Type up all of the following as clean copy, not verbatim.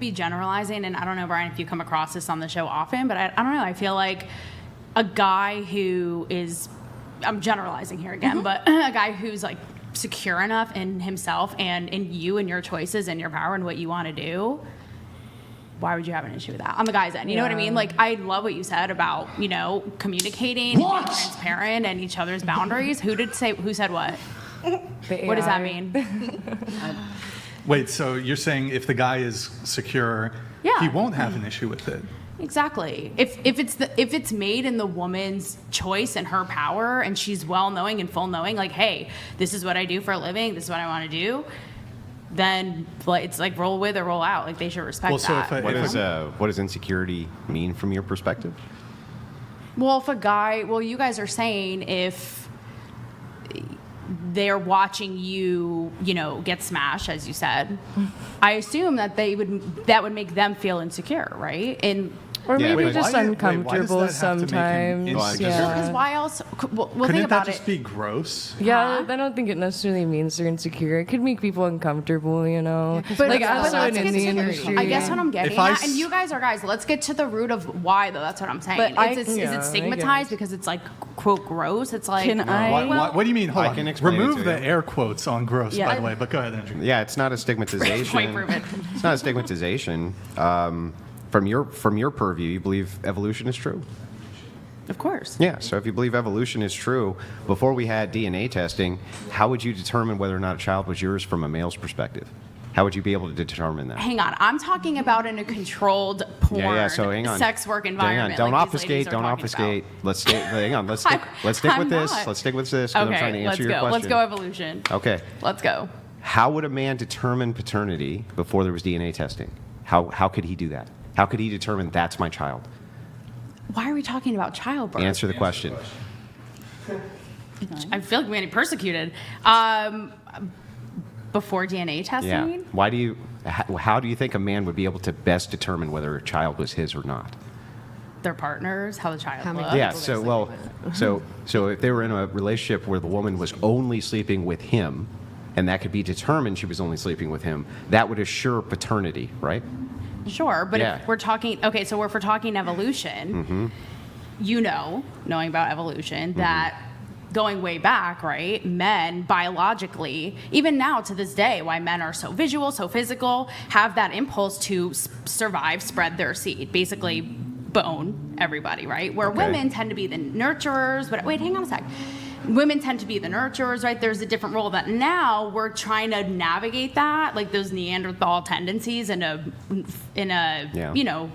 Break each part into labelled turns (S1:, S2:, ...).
S1: be generalizing, and I don't know, Brian, if you come across this on the show often, but I don't know, I feel like a guy who is, I'm generalizing here again, but a guy who's like secure enough in himself and in you and your choices and your power and what you want to do, why would you have an issue with that on the guy's end? You know what I mean? Like, I love what you said about, communicating and being transparent and each other's boundaries. Who said what? What does that mean?
S2: Wait, so you're saying if the guy is secure, he won't have an issue with it?
S1: Exactly. If it's made in the woman's choice and her power, and she's well knowing and full knowing, like, hey, this is what I do for a living, this is what I want to do, then it's like roll with or roll out. Like, they should respect that.
S3: What does insecurity mean from your perspective?
S1: Well, if a guy, you guys are saying if they're watching you, get smashed, as you said, I assume that that would make them feel insecure, right?
S4: Or maybe just uncomfortable sometimes.
S1: Because why else? Well,
S2: Couldn't
S1: think about
S2: that just be gross?
S4: Yeah, I don't think it necessarily means they're insecure. It could make people uncomfortable,
S1: But
S4: like
S1: let's
S4: outside
S1: get
S4: in the
S1: to
S4: industry.
S1: I guess what I'm getting at, and you guys are guys, let's get to the root of why, though. That's what I'm saying. Is it stigmatized because it's like, quote, gross? It's like,
S2: what do you mean? Hold on.
S3: I can explain
S2: Remove the air quotes on gross, by the way, but go ahead, Andrew.
S3: Yeah, it's not a stigmatization. It's not a stigmatization. From your purview, you believe evolution is true?
S1: Of course.
S3: Yeah, so if you believe evolution is true, before we had DNA testing, how would you determine whether or not a child was yours from a male's perspective? How would you be able to determine that?
S1: Hang on, I'm talking about in a controlled porn,
S3: so hang on.
S1: sex work environment.
S3: Don't
S1: like
S3: obfuscate. Don't obfuscate. Let's stay. Hang on. Let's stick with this.
S1: Not.
S3: Let's stick with this. Okay, I'm trying to answer your question.
S1: Let's go evolution.
S3: Okay.
S1: Let's go.
S3: How would a man determine paternity before there was DNA testing? How could he do that? How could he determine that's my child?
S1: Why are we talking about childbirth?
S3: Answer the question.
S1: I feel like we're getting persecuted. Before DNA testing?
S3: Yeah. How do you think a man would be able to best determine whether a child was his or not?
S1: Their partners, how the child looks.
S3: Yeah, so if they were in a relationship where the woman was only sleeping with him, and that could be determined she was only sleeping with him, that would assure paternity, right?
S1: Sure, but if we're talking, if we're talking evolution, knowing about evolution, that going way back, right, men biologically, even now to this day, why men are so visual, so physical, have that impulse to survive, spread their seed, basically bone everybody, right? Where women tend to be the nurturers, but wait, hang on a sec. Women tend to be the nurturers, right? There's a different role that now we're trying to navigate that, like those Neanderthal tendencies in a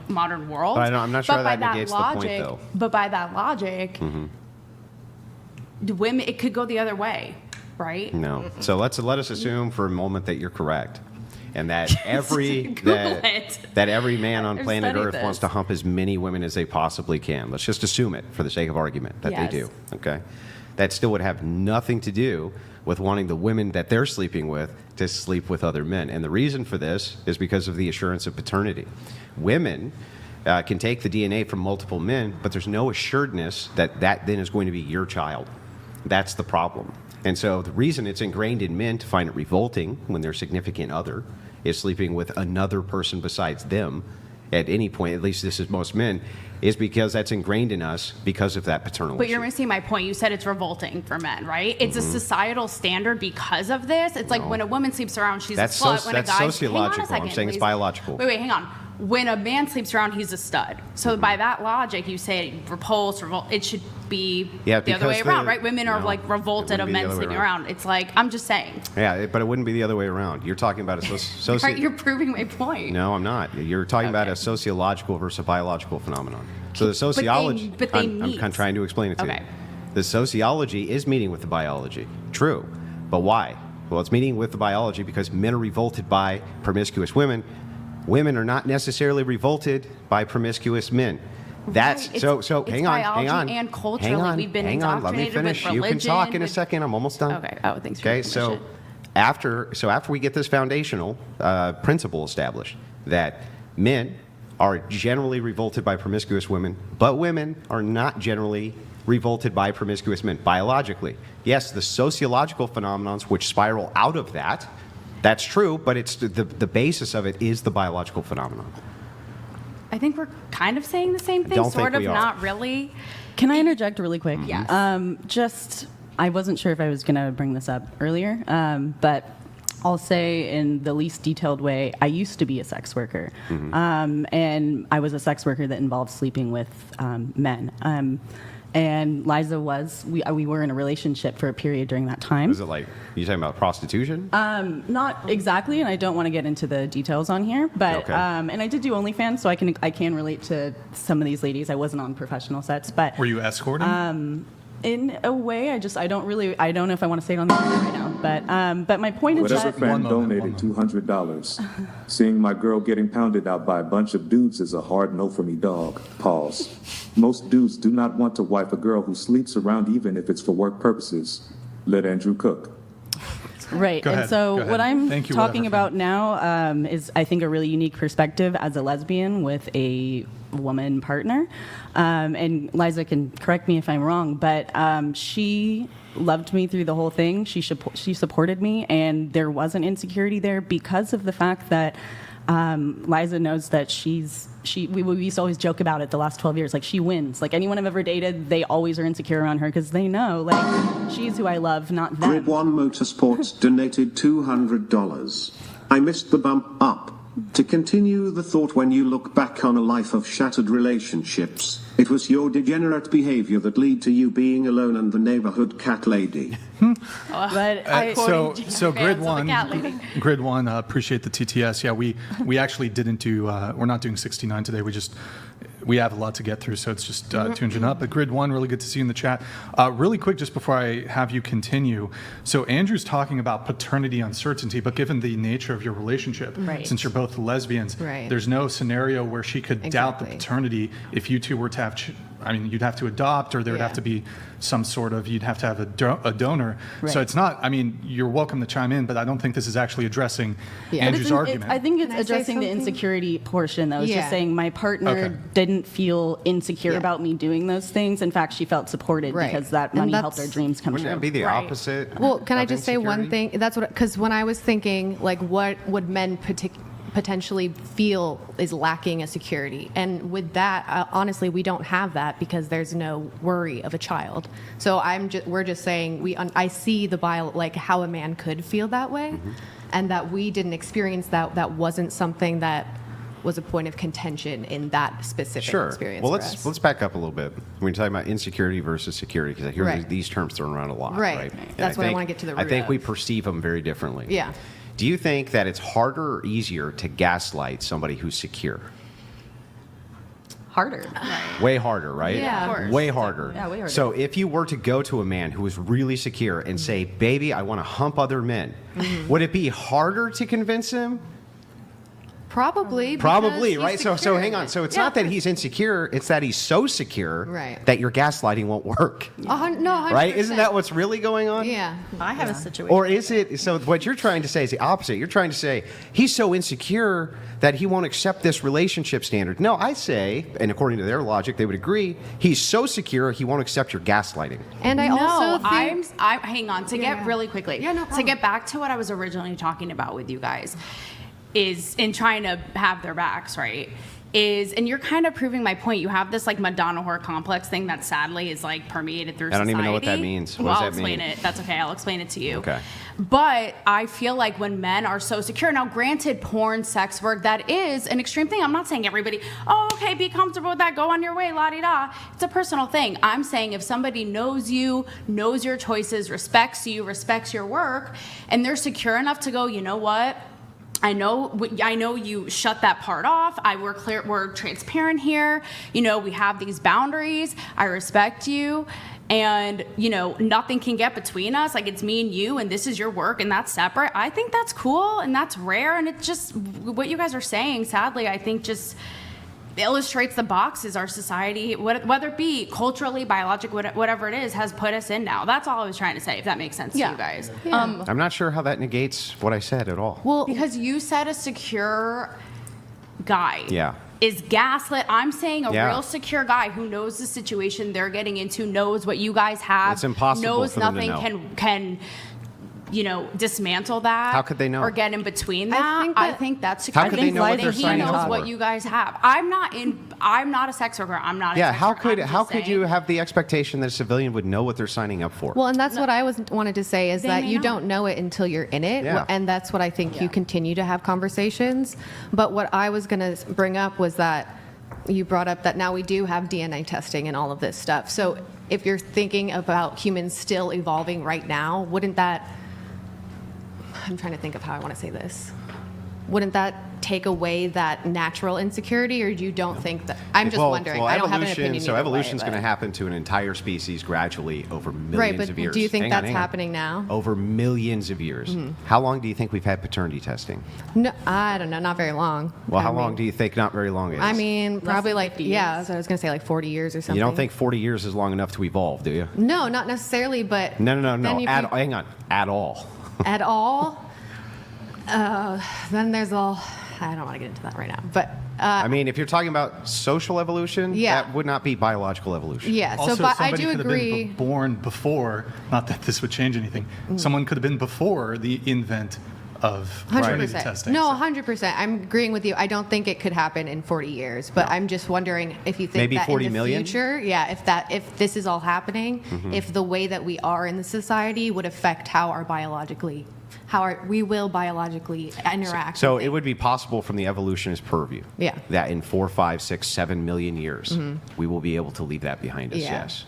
S1: modern world.
S3: But I'm not sure that negates the point, though.
S1: But by that logic, the women, it could go the other way, right?
S3: No. So let us assume for a moment that you're correct, and that every man on planet Earth wants to hump as many women as they possibly can. Let's just assume it for the sake of argument that they do. Okay. That still would have nothing to do with wanting the women that they're sleeping with to sleep with other men. And the reason for this is because of the assurance of paternity. Women can take the DNA from multiple men, but there's no assuredness that then is going to be your child. That's the problem. And so the reason it's ingrained in men to find it revolting when their significant other is sleeping with another person besides them at any point, at least this is most men, is because that's ingrained in us because of that paternal
S1: But
S3: issue.
S1: you're missing my point. You said it's revolting for men, right? It's a societal standard because of this. It's like when a woman sleeps around, she's a slut. When a guy,
S3: sociological.
S1: Hang on a second,
S3: I'm saying it's
S1: please.
S3: biological.
S1: Wait, hang on. When a man sleeps around, he's a stud. So by that logic, you say it should be the other way around, right? Women are like revolted of men sleeping around. It's like, I'm just saying.
S3: Yeah, but it wouldn't be the other way around. You're talking about a
S1: Right, you're proving my point.
S3: No, I'm not. You're talking about a sociological versus a biological phenomenon. So the sociology,
S1: but they meet.
S3: I'm trying to explain it to you. The sociology is meeting with the biology. True. But why? Well, it's meeting with the biology because men are revolted by promiscuous women. Women are not necessarily revolted by promiscuous men. That's
S1: right.
S3: So hang on.
S1: And culturally, we've been indoctrinated
S3: Let me finish.
S1: With religion,
S3: you can talk in a second. I'm almost done.
S1: Okay. Oh, thanks.
S3: Okay. So after we get this foundational principle established that men are generally revolted by promiscuous women, but women are not generally revolted by promiscuous men biologically. Yes, the sociological phenomenons which spiral out of that That's true, but it's the basis of it is the biological phenomenon.
S1: I think we're kind of saying the same thing, sort of, not really.
S5: Can I interject really quick?
S1: Yes.
S5: I wasn't sure if I was going to bring this up earlier, but I'll say in the least detailed way, I used to be a sex worker. And I was a sex worker that involved sleeping with men. And Liza we were in a relationship for a period during that time.
S3: Was it like, you talking about prostitution?
S5: Not exactly, and I don't want to get into the details on here, but
S3: Okay.
S5: and I did do OnlyFans, so I can relate to some of these ladies. I wasn't on professional sets, but
S2: Were you escorting?
S5: in a way, I don't know if I want to say it on the radio right now, but my point is
S6: Whatever
S5: that
S6: fan donated $200. Seeing my girl getting pounded out by a bunch of dudes is a hard no for me, dog. Pause. Most dudes do not want to wife a girl who sleeps around even if it's for work purposes. Let Andrew cook.
S5: right.
S2: Go
S5: And
S2: ahead,
S5: so
S2: go ahead.
S5: what I'm
S2: Thank you,
S5: talking
S2: whatever.
S5: about now is, I think, a really unique perspective as a lesbian with a woman partner. And Liza can correct me if I'm wrong, but she loved me through the whole thing. She supported me, and there was an insecurity there because of the fact that Liza knows that we used to always joke about it the last 12 years. Like, she wins. Like, anyone I've ever dated, they always are insecure around her because they know, like, she's who I love, not them.
S7: Grid 1 Motorsports donated $200. I missed the bump up. To continue the thought, when you look back on a life of shattered relationships, it was your degenerate behavior that led to you being alone and the neighborhood cat lady.
S5: But
S2: So
S1: fans
S2: grid
S1: of the
S2: one,
S1: cat lady.
S2: grid one. Appreciate the TTS. Yeah, we actually didn't do. We're not doing 69 today. We have a lot to get through, so it's just tuning up. But grid one, really good to see you in the chat. Really quick, just before I have you continue. So Andrew's talking about paternity uncertainty, but given the nature of your relationship,
S4: Right.
S2: since you're both lesbians,
S4: Right.
S2: there's no scenario where she could doubt the
S4: Exactly.
S2: paternity if you two were to have. You'd have to adopt, or there would have
S4: Yeah.
S2: to be some sort of. You'd have to have a donor. So
S5: Right.
S2: it's not. You're welcome to chime in, but I don't think this is actually addressing
S4: Yeah.
S2: Andrew's argument.
S5: I think it's
S4: Can I say
S5: addressing the
S4: something?
S5: insecurity portion, though. It's
S4: Yeah.
S5: just saying my partner
S2: Okay.
S5: didn't feel insecure
S4: Yeah.
S5: about me doing those things. In fact, she felt supported
S4: Right.
S5: because that
S4: And
S5: money helped
S4: that's-
S5: our dreams come
S3: Wouldn't
S5: true.
S3: that be the
S1: Right.
S3: opposite?
S4: Well, can I
S3: of
S4: just say one
S3: insecurity?
S4: thing? That's what, because when I was thinking, like, what would men potentially feel is lacking a security? And with that, honestly, we don't have that because there's no worry of a child. So we're just saying I see like how a man could feel that way, and that we didn't experience that. That wasn't something that was a point of contention in that specific
S3: Sure.
S4: experience.
S3: Well,
S4: for
S3: let's
S4: us.
S3: back up a little bit. We're talking about insecurity versus security, because I hear
S4: Right.
S3: these terms thrown around a lot.
S4: Right.
S3: Right. And
S4: That's what I
S3: think-
S4: wanna get to the
S3: I
S4: root
S3: think we
S4: of.
S3: perceive them very differently.
S4: Yeah.
S3: Do you think that it's harder or easier to gaslight somebody who's secure?
S5: Harder.
S3: Way harder, right?
S4: Yeah. Of
S1: course.
S3: Way harder.
S5: Yeah, way harder.
S3: So if you were to go to a man who was really secure and say, "Baby, I want to hump other men," would it be harder to convince him?
S4: Probably.
S3: Probably,
S4: because
S3: right?
S4: he's
S3: So
S4: secure.
S3: hang on. So it's
S4: Yeah.
S3: not that he's insecure; it's that he's so secure
S4: Right.
S3: that your gaslighting won't work.
S4: No, 100%.
S3: Right? Isn't that what's really going on?
S4: Yeah.
S1: I have a situation.
S3: Or is it, so what you're trying to say is the opposite. You're trying to say, he's so insecure that he won't accept this relationship standard. No, I say, and according to their logic, they would agree, he's so secure he won't accept your gaslighting.
S4: And I also think
S1: I'm hang on to get
S4: Yeah.
S1: really quickly.
S4: Yeah, no
S1: To
S4: problem.
S1: get back to what I was originally talking about with you guys is in trying to have their backs, right? And you're kind of proving my point. You have this like Madonna whore complex thing that sadly is like permeated through
S3: I don't
S1: society.
S3: even know what that means. What
S1: Well,
S3: does
S1: I'll
S3: that
S1: explain
S3: mean?
S1: it. That's okay. I'll explain it to you.
S3: Okay.
S1: But I feel like when men are so secure, now granted, porn, sex work, that is an extreme thing. I'm not saying everybody, oh, okay, be comfortable with that, go on your way, la-di-da. It's a personal thing. I'm saying if somebody knows you, knows your choices, respects you, respects your work, and they're secure enough to go, you know what? I know you shut that part off. We're transparent here. You know, we have these boundaries. I respect you. And, you know, nothing can get between us. Like, it's me and you, and this is your work, and that's separate. I think that's cool, and that's rare. And it's just what you guys are saying, sadly, I think just illustrates the boxes our society, whether it be culturally, biologically, whatever it is, has put us in now. That's all I was trying to say, if that makes sense to you guys.
S3: I'm not sure how that negates what I said at all.
S4: well,
S1: Because you said a secure guy
S3: Yeah.
S1: is gaslit. I'm saying a
S3: Yeah.
S1: real secure guy who knows the situation they're getting into, knows what you guys have,
S3: It's impossible
S1: knows
S3: for them to
S1: nothing
S3: know.
S1: can dismantle that.
S3: How could they know?
S1: Or get in between that. I think that's
S3: How could they know what they're signing up for?
S1: He knows what you guys have. I'm not a sex worker. I'm not a sex worker.
S3: How could you have the expectation that a civilian would know what they're signing up for?
S4: Well, and that's what I wanted to say is that you don't know it until you're in it.
S3: Yeah.
S4: And that's what I think you continue to have conversations. But what I was going to bring up was that you brought up that now we do have DNA testing and all of this stuff. So if you're thinking about humans still evolving right now, wouldn't that, I'm trying to think of how I want to say this. Wouldn't that take away that natural insecurity, or you don't think that? I'm just wondering. I don't have an opinion.
S3: So evolution is going to happen to an entire species gradually over millions
S4: right, but
S3: of years.
S4: Do you think
S3: Hang
S4: that's
S3: on.
S4: happening now?
S3: Over millions of years. How long do you think we've had paternity testing?
S4: No, I don't know. Not very long.
S3: Well, how long do you think not very long is?
S4: I mean, probably
S5: than
S4: like
S5: 50
S4: that's what I was going to say, like 40 years or something.
S3: You don't think 40 years is long enough to evolve, do you?
S4: No, not necessarily, but
S3: No.
S4: hang
S3: on. At all.
S4: At all. Then there's all. I don't want to get into that right now, but
S3: I mean, if you're talking about social evolution, that would not be biological evolution.
S4: yeah.
S2: Also,
S4: So, but I
S2: somebody
S4: do
S2: could have
S4: agree.
S2: been born before. Not that this would change anything. Someone could have been before the invent of paternity
S4: 100%.
S2: testing.
S4: No,
S2: So-
S4: 100%. I'm agreeing with you. I don't think it could happen in 40 years, but I'm just wondering if you think
S3: Maybe
S4: that
S3: 40
S4: in the
S3: million?
S4: future, if this is all happening, if the way that we are in the society would affect how we will biologically interact.
S3: So
S4: with
S3: it would be possible from the evolutionist purview
S4: Yeah.
S3: that in 4, 5, 6, 7 million years, we will be able to leave that behind us,
S4: Yeah.
S3: yes.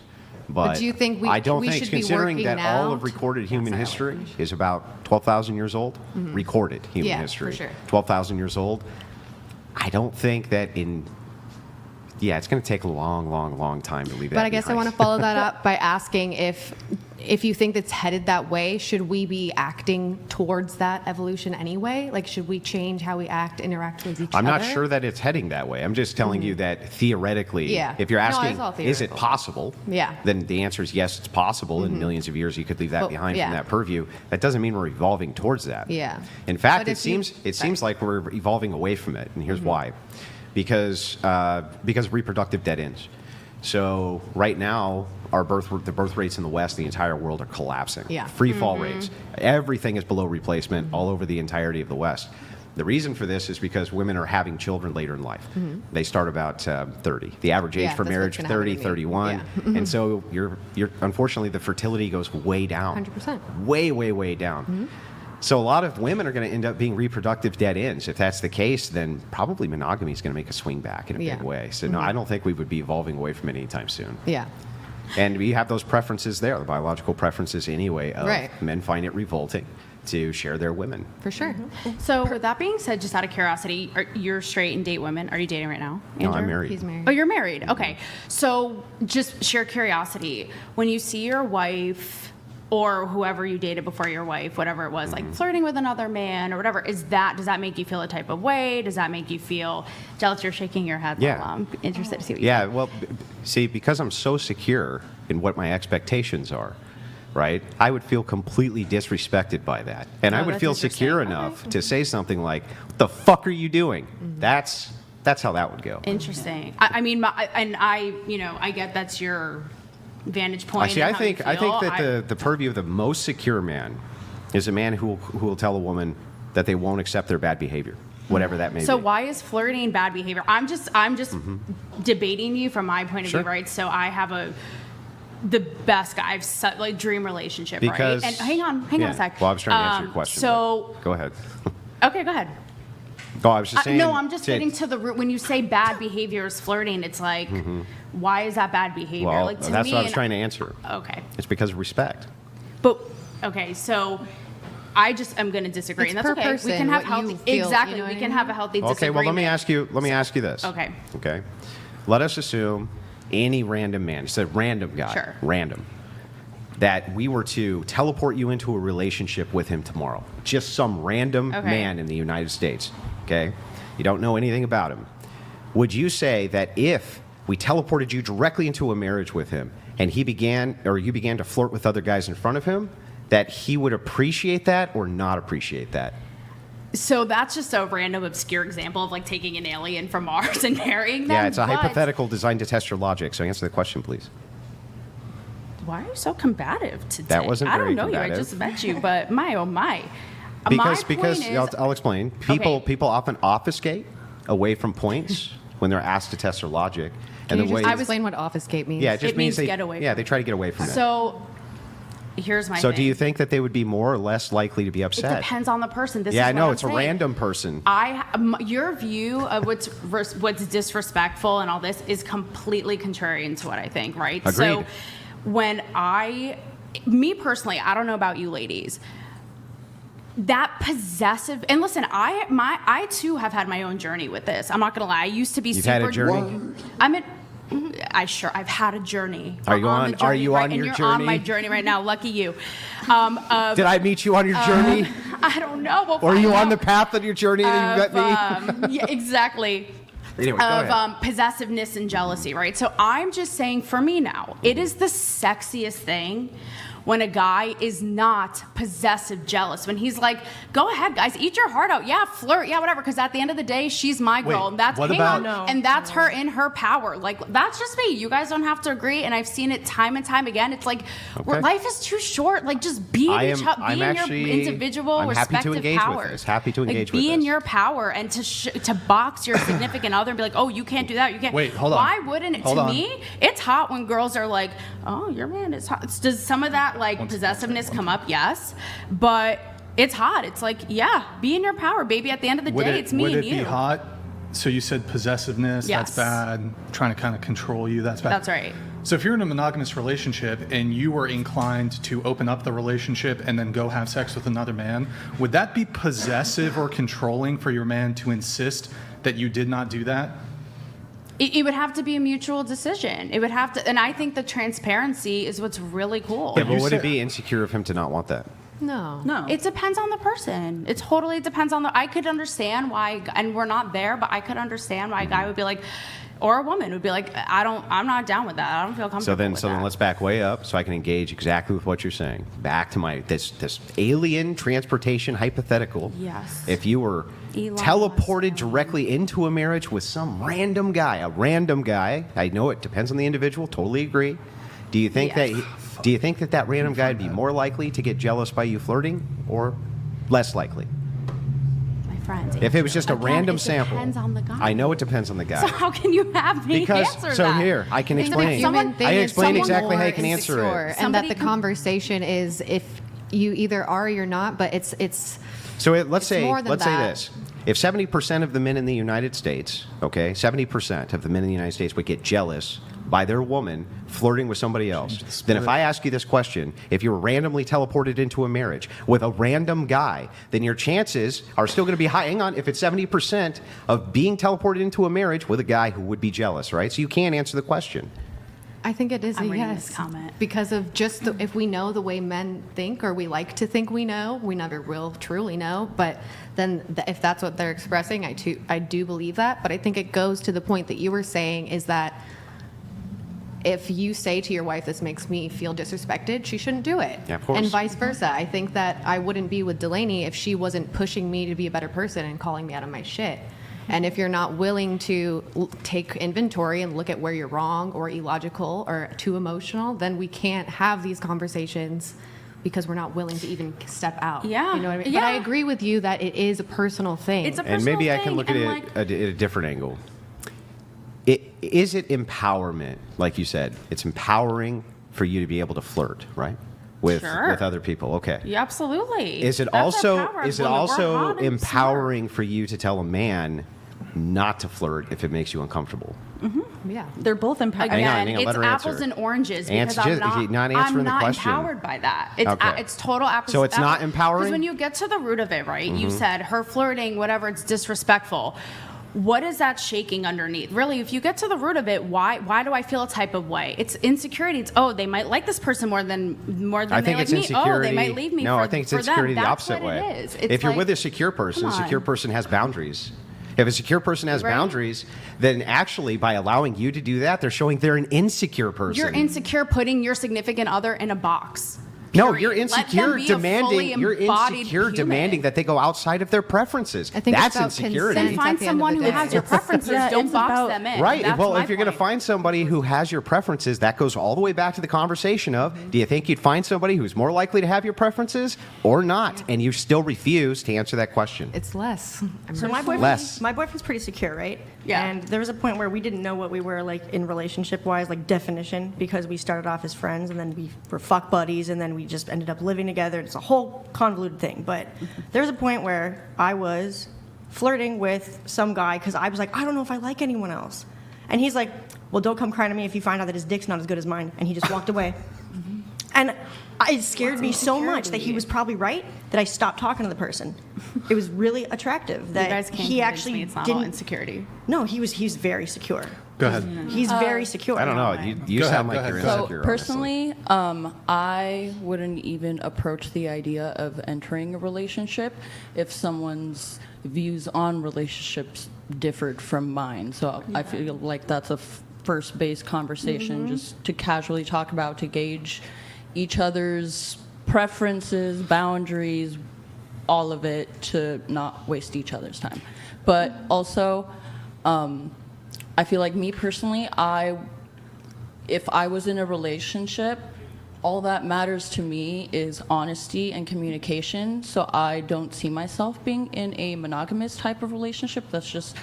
S3: But
S4: do you think
S3: I don't
S4: we
S3: think,
S4: should be
S3: considering
S4: working
S3: that
S4: now
S3: all of recorded human history is about 12,000 years old, recorded human
S4: Yeah,
S3: history,
S4: for sure.
S3: 12,000 years old, I don't think that it's going to take a long time to leave that
S4: But I guess I
S3: behind.
S4: want to follow that up by asking if you think that's headed that way, should we be acting towards that evolution anyway? Like, should we change how we interact with each other?
S3: I'm not sure that it's heading that way. I'm just telling you that theoretically,
S4: Yeah.
S3: if you're
S4: No, it's
S3: asking,
S4: all
S3: is it
S4: theoretical.
S3: possible?
S4: Yeah.
S3: Then the answer is yes, it's possible. In millions of years, you could leave that
S4: But,
S3: behind
S4: yeah.
S3: from that purview. That doesn't mean we're evolving towards that.
S4: Yeah.
S3: In fact,
S4: But
S3: it seems like we're evolving away from it, and here's why: because of reproductive dead ends. So right now, the birth rates in the West, the entire world, are collapsing.
S4: Yeah.
S3: Free fall rates. Everything is below replacement all over the entirety of the West. The reason for this is because women are having children later in life. They start about 30. The average age
S4: Yeah,
S3: for
S4: that's
S3: marriage,
S4: what's gonna
S3: 30,
S4: happen to me.
S3: 31.
S4: Yeah.
S3: And so you're unfortunately, the fertility goes way down.
S4: 100%.
S3: Way down. So a lot of women are going to end up being reproductive dead ends. If that's the case, then probably monogamy is going to make a swing back in a big way. So no, I don't think we would be evolving away from it anytime soon.
S4: Yeah.
S3: And we have those preferences there, the biological preferences anyway, of
S4: Right.
S3: men find it revolting to share their women.
S4: For sure.
S1: So with that being said, just out of curiosity, you're straight and date women. Are you dating right now,
S3: No,
S1: Andrew?
S3: I'm married.
S4: He's married.
S1: Oh, you're married. Okay. So just sheer curiosity. When you see your wife or whoever you dated before your wife, whatever it was, like flirting with another man or whatever, does that make you feel a type of way? Does that make you feel jealous? You're shaking your head.
S3: Yeah.
S1: Well, I'm interested to see what you
S3: Yeah,
S1: think.
S3: well, see, because I'm so secure in what my expectations are, right? I would feel completely disrespected by that. And I
S1: Oh,
S3: would
S1: that's
S3: feel
S1: interesting.
S3: secure
S1: Okay.
S3: enough to say something like, "What the fuck are you doing?" That's how that would go.
S1: Interesting. I mean, I get that's your vantage point.
S3: Actually,
S1: and
S3: I
S1: how you
S3: think
S1: feel.
S3: that the purview of the most secure man is a man who will tell a woman that they won't accept their bad behavior, whatever that may
S1: So
S3: be.
S1: why is flirting bad behavior? I'm just debating you from my point of
S3: Sure.
S1: view, right? So I have the best guy, I've like dream relationship,
S3: Because
S1: right? And hang on
S3: yeah.
S1: a sec.
S3: Well, I was trying to answer your question.
S1: So
S3: but go ahead.
S1: okay, go ahead.
S3: Oh, I was just saying.
S1: No, I'm just getting to the root. When you say bad behavior is flirting, it's like, why is that bad behavior?
S3: Well,
S1: like to
S3: that's
S1: me,
S3: what I was trying to answer.
S1: Okay,
S3: It's because of respect.
S1: but okay, so I just am going to disagree,
S4: It's
S1: and that's
S4: per
S1: okay.
S4: person,
S1: We can have
S4: what you
S1: healthy.
S4: feel,
S1: Exactly,
S4: you know
S1: we
S4: what
S1: can
S4: I
S1: have a
S4: mean?
S1: healthy
S3: Okay,
S1: disagreement.
S3: well, let me ask you this.
S1: Okay.
S3: Okay. Let us assume any random man, just a random guy,
S1: Sure.
S3: random, that we were to teleport you into a relationship with him tomorrow. Just some random
S1: Okay.
S3: man in the United States, okay? You don't know anything about him. Would you say that if we teleported you directly into a marriage with him and you began to flirt with other guys in front of him, that he would appreciate that or not appreciate that?
S1: So that's just a random, obscure example of like taking an alien from Mars and marrying them.
S3: Yeah, it's a
S1: but-
S3: hypothetical designed to test your logic. So answer the question, please.
S1: Why are you so combative today?
S3: That wasn't very
S1: I don't know
S3: combative.
S1: you. I just met you, but my oh my.
S3: Because
S1: My point is,
S3: I'll explain. People often obfuscate away from points when they're asked to test their logic.
S4: Can
S3: And
S4: you
S3: the
S4: just
S3: way
S4: explain what obfuscate means?
S3: yeah, it just
S1: It
S3: means
S1: means get away
S3: yeah,
S1: from
S3: they try to get away from it.
S1: so here's my
S3: So
S1: thing.
S3: do you think that they would be more or less likely to be
S1: It
S3: upset?
S1: depends on the person. This
S3: Yeah,
S1: is
S3: I
S1: what
S3: know
S1: I'm
S3: it's
S1: saying.
S3: a random person.
S1: Your view of what's disrespectful and all this is completely contrarian to what I think, right?
S3: Agreed.
S1: So when me personally, I don't know about you ladies, that possessive, and listen, I too have had my own journey with this. I'm not gonna lie. I used to be
S3: You've
S1: super.
S3: had a journey?
S1: I've had a journey.
S3: Are you on-
S1: the
S3: are you
S1: right?
S3: on
S1: And
S3: your
S1: you're on my
S3: journey?
S1: journey right now. Lucky you.
S3: Did I meet you on your journey?
S1: I don't know. We'll
S3: Or are you
S1: find
S3: on the
S1: out.
S3: path of your journey and you met me?
S1: Yeah, exactly.
S3: Anyway, go ahead.
S1: Of possessiveness and jealousy, right? So I'm just saying, for me now, it is the sexiest thing when a guy is not possessive jealous. When he's like, go ahead, guys, eat your heart out. Yeah, flirt. Yeah, whatever. Because at the end of the day, she's my girl.
S2: Wait,
S1: and that's
S2: what
S1: hang
S2: about-
S1: on,
S2: No.
S1: and that's her in her power. Like, that's just me. You guys don't have to agree. And I've seen it time and time again. It's like,
S3: Okay.
S1: life is too short. Like, just be in your individual
S3: I'm happy to
S1: respective
S3: engage with
S1: powers.
S3: this. Happy to
S1: Like,
S3: engage with
S1: be in
S3: this.
S1: your power, and to box your significant other and be like, oh, you can't do that. You can't.
S2: Wait, hold on.
S1: Why wouldn't it?
S2: Hold
S1: To
S2: on.
S1: me, it's hot when girls are like, oh, your man is hot. Does some of that like possessiveness come up? Yes, but it's hot. It's like, yeah, be in your power, baby. At the end of the day, it's me
S2: would
S1: and
S2: it
S1: you.
S2: be hot? So you said possessiveness,
S1: Yes.
S2: that's bad. Trying to kind of control you, that's bad.
S1: That's right.
S2: So if you're in a monogamous relationship and you were inclined to open up the relationship and then go have sex with another man, would that be possessive or controlling for your man to insist that you did not do that?
S1: It would have to be a mutual decision. It would have to, and I think the transparency is what's really cool.
S3: Yeah, but
S2: you
S3: would
S2: said-
S3: it be insecure of him to not want that?
S4: No.
S5: No.
S1: It depends on the person. It totally depends on I could understand why, and we're not there, but I could understand why a guy would be like, or a woman would be like, I'm not down with that. I don't feel comfortable with
S3: So then
S1: that.
S3: let's back way up so I can engage exactly with what you're saying. Back to this alien transportation hypothetical.
S1: Yes.
S3: If you were
S1: Elon
S3: teleported
S1: Musk.
S3: directly into a marriage with some random guy, I know it depends on the individual, totally agree. Do you think
S1: Yes.
S3: that random guy would be more likely to get jealous by you flirting or less likely?
S1: My friends.
S3: If it was just a
S1: Again,
S3: random
S1: it
S3: sample.
S1: depends on the guy.
S3: I know it depends on the guy.
S1: So how can you have me answer
S3: so
S1: that?
S3: here, I can
S1: It's a
S3: explain.
S1: human
S4: thing
S3: I
S4: is
S3: explain
S4: someone
S3: exactly how
S4: more
S3: you can answer
S4: insecure,
S3: it.
S4: and that
S1: Somebody
S4: the conversation is if you either are or you're not, but it's
S3: So let's say
S4: more than
S3: let's say
S4: that.
S3: this: if 70% of the men in the United States, 70% of the men in the United States would get jealous by their woman flirting with somebody else, then if I ask you this question, if you were randomly teleported into a marriage with a random guy, then your chances are still going to be high. Hang on, if it's 70% of being teleported into a marriage with a guy who would be jealous, right? So you can't answer the question.
S4: I think it is
S1: I'm
S4: a
S1: reading
S4: yes
S1: this comment.
S4: because of just if we know the way men think or we like to think we know, we never will truly know. But then if that's what they're expressing, I do believe that. But I think it goes to the point that you were saying is that if you say to your wife, this makes me feel disrespected, she shouldn't do it.
S3: Yeah, of course.
S4: And vice versa. I think that I wouldn't be with Delaney if she wasn't pushing me to be a better person and calling me out of my shit. And if you're not willing to take inventory and look at where you're wrong or illogical or too emotional, then we can't have these conversations because we're not willing to even step out.
S1: Yeah.
S4: You know what I mean?
S1: Yeah.
S4: But I agree with you that it is a personal thing.
S1: It's a
S3: And maybe
S1: personal
S3: I can
S1: thing,
S3: look at
S1: and,
S3: it
S1: like,
S3: at a different angle. Is it empowerment, like you said? It's empowering for you to be able to flirt, right? With
S1: Sure.
S3: other people. Okay.
S1: Yeah, absolutely.
S3: Is it
S1: That's our
S3: also
S1: power as
S3: is it
S1: women. We're
S3: also
S1: hot and
S3: empowering for you to tell a man not to flirt if it makes you uncomfortable?
S4: yeah.
S5: They're both empowering.
S1: Again,
S3: hang on, let
S1: it's
S3: her
S1: apples
S3: answer.
S1: and oranges
S3: Answer-
S1: because I'm
S3: just- not answering
S1: I'm
S3: the
S1: not
S3: question.
S1: empowered by that. It's
S3: Okay.
S1: it's total apples.
S3: So it's not empowering?
S1: Because when you get to the root of it, right?
S3: Mm-hmm.
S1: You said her flirting, whatever, it's disrespectful. What is that shaking underneath? Really, if you get to the root of it, why do I feel a type of way? It's insecurity. It's they might like this person more than
S3: I
S1: they
S3: think
S1: like
S3: it's
S1: me.
S3: insecurity.
S1: Oh, they might leave me.
S3: No,
S1: for,
S3: I think it's
S1: for
S3: insecurity
S1: them.
S3: the
S1: That's
S3: opposite
S1: what
S3: way.
S1: It is. It's
S3: If you're
S1: like,
S3: with a secure person, a
S1: come
S3: secure
S1: on.
S3: person has boundaries. If a secure person has
S1: Right.
S3: boundaries, then actually by allowing you to do that, they're showing they're an insecure person.
S1: You're insecure putting your significant other in a box.
S3: No,
S1: Period.
S3: you're
S1: Let them
S3: insecure
S1: be a fully
S3: demanding. You're
S1: embodied
S3: insecure
S1: human.
S3: demanding that they go outside of their preferences.
S4: I think
S3: that's
S4: it's about
S3: insecurity.
S1: Then
S4: consent.
S1: find
S4: At the end of
S1: someone
S4: the
S1: who
S4: day.
S1: has your preferences.
S5: Yeah,
S1: Don't
S5: it's
S1: box
S5: about-
S1: them in.
S3: Right.
S1: That's
S3: Well,
S1: my
S3: if you're going to
S1: point.
S3: find somebody who has your preferences, that goes all the way back to the conversation of, do you think you'd find somebody who's more likely to have your preferences or not? And you still refuse to answer that question.
S4: It's less.
S8: So
S3: Less.
S8: my boyfriend's pretty secure, right?
S1: Yeah.
S8: And there was a point where we didn't know what we were like in relationship-wise, like definition, because we started off as friends and then we were fuck buddies and then we just ended up living together. It's a whole convoluted thing. But there was a point where I was flirting with some guy because I was like, I don't know if I like anyone else. And he's like, well, don't come crying to me if you find out that his dick's not as good as mine. And he just walked away. And it scared me so much that he was probably right that I stopped talking to the person. It was really attractive that
S1: You guys can't
S8: he
S1: convince
S8: actually
S1: me it's not all
S8: didn't.
S1: insecurity.
S8: No, he's very secure.
S2: Go ahead.
S8: He's very secure.
S3: I don't know. You
S2: Go
S3: sound
S2: ahead,
S3: like
S2: go
S3: you're
S2: ahead.
S3: insecure.
S9: So personally, I wouldn't even approach the idea of entering a relationship if someone's views on relationships differed from mine. So I feel like that's a first base conversation just to casually talk about, to gauge each other's preferences, boundaries, all of it, to not waste each other's time. But also, I feel like me personally, if I was in a relationship, all that matters to me is honesty and communication. So I don't see myself being in a monogamous type of relationship. That's just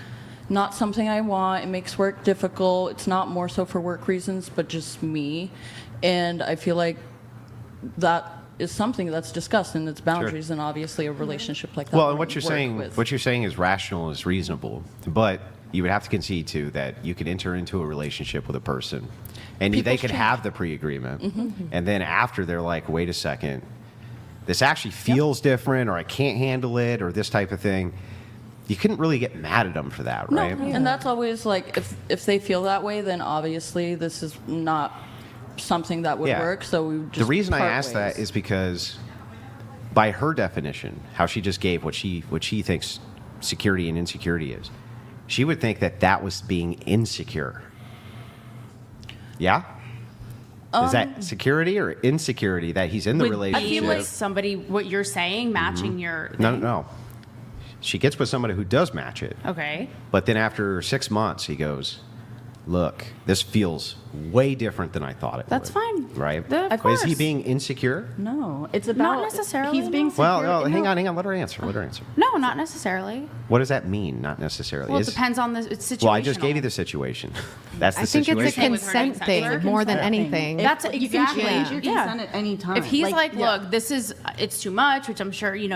S9: not something I want. It makes work difficult. It's not more so for work reasons, but just me. And I feel like that is something that's discussed in its boundaries, and obviously a relationship like that.
S3: Well, and what
S9: wouldn't
S3: you're
S9: work
S3: saying,
S9: with.
S3: is rational, is reasonable, but you would have to concede too that you could enter into a relationship with a person, and they could have the pre-agreement, and then after they're like, wait a second, this actually feels different, or I can't handle it, or this type of thing. You couldn't really get mad at them for that, right?
S9: No, and that's always like, if they feel that way, then obviously this is not something that would work. So we would just
S3: the reason I
S9: part
S3: asked that
S9: ways.
S3: is because, by her definition, how she just gave what she thinks security and insecurity is, she would think that was being insecure. Yeah. Is that security or insecurity that he's in the
S1: Would
S3: relationship?
S1: be like somebody, what you're saying, matching your thing.
S3: No. She gets with somebody who does match it.
S1: Okay.
S3: But then after 6 months, he goes, look, this feels way different than I thought it
S1: That's
S3: would.
S1: fine.
S3: Right?
S1: Of
S3: But
S1: course.
S3: is he being insecure?
S5: No, it's about
S1: Not necessarily,
S5: He's being
S1: no.
S5: secure.
S3: Well, hang
S5: no.
S3: on. Let her answer.
S1: No, not necessarily.
S3: What does that mean? Not necessarily.
S1: Well, it depends on the situation.
S3: Well, I just gave you the situation. That's the
S4: I think
S3: situation.
S4: it's a
S1: Same with her
S4: consent
S1: sex
S4: thing
S1: work.
S4: more than
S5: Consent thing.
S4: anything.
S1: That's
S5: You can
S1: exactly.
S5: change your
S1: Yeah.
S5: consent at any time.
S1: If he's like,
S5: yeah.
S1: look, it's too much, which I'm sure you